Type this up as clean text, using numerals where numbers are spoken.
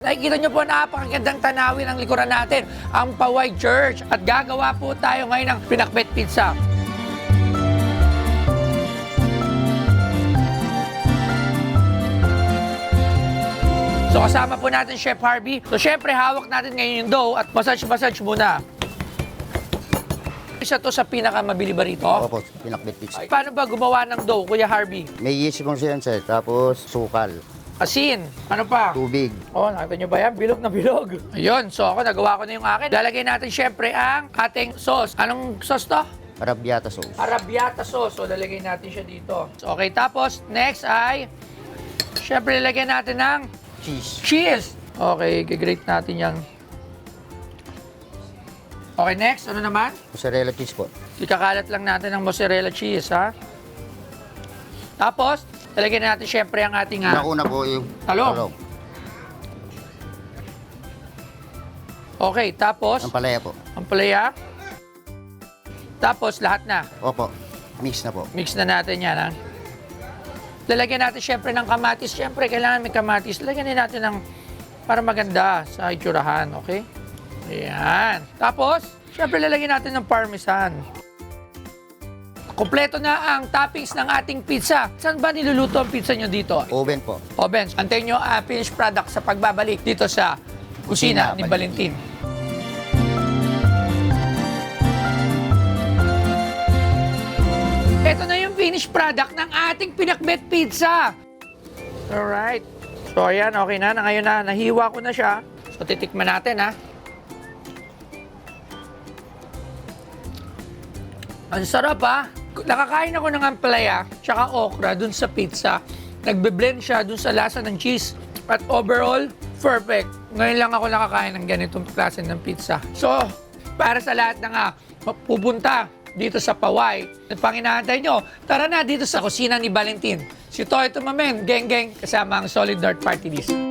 Nakikita nyo po, napakagandang tanawin ang likuran natin, ang Poway Church. At gagawa po tayo ngayon ng pinakbet pizza. So kasama po natin Chef Harvey. So syempre hawak natin ngayon yung dough at massage muna. Isa to sa pinakamabili ba rito? Opo, pinakbet pizza. Paano ba gumawa ng dough, Kuya Harvey? May yeast kong siya, sir. Tapos sukal, Asin. Ano pa? tubig. Oh, nakita nyo ba yan? Bilog na bilog. Ayun, so ako nagawa ko na yung akin. Lalagay natin syempre ang ating sauce. Anong sauce to? Arabiata sauce. Arabiata sauce. So lalagay natin siya dito. So, okay, tapos next ay syempre lalagyan natin ng cheese. Okay, gigrate natin yan. Okay, next. Ano naman? Mozzarella cheese po. Ikakalat lang natin ng mozzarella cheese, ha? Tapos, lalagyan natin syempre ang ating Una po yung talong. Okay, tapos Ang palaya po. ang palaya. Tapos lahat na. Opo, mix na po. Mix na natin yan, ha? Lalagyan natin syempre ng kamatis. Syempre, kailangan may kamatis. Lalagyan din natin ng para maganda sa itsurahan, okay? Ayan. Tapos, syempre lalagyan natin ng parmesan. Kompleto na ang toppings ng ating pizza. Saan ba niluluto ang pizza nyo dito? Oven po. Oven. Antayin nyo ang finished product sa pagbabalik dito sa kusina ni Valentin. Ito na yung finished product ng ating pinakbet pizza. Alright. So ayan, okay na. Ngayon na, nahiwa ko na siya. So titikman natin, ha. Ang sarap, ha. Nakakain ako ng ampalaya tsaka okra dun sa pizza. Nagbe-blend siya dun sa lasa ng cheese. At overall, perfect. Ngayon lang ako nakakain ng ganitong klase ng pizza. So, para sa lahat na nga pupunta dito sa Poway, at panginaantay nyo, tara na dito sa kusina ni Valentin. Si Toy Tumamen, geng-geng, kasama ang Solid Dark Party List.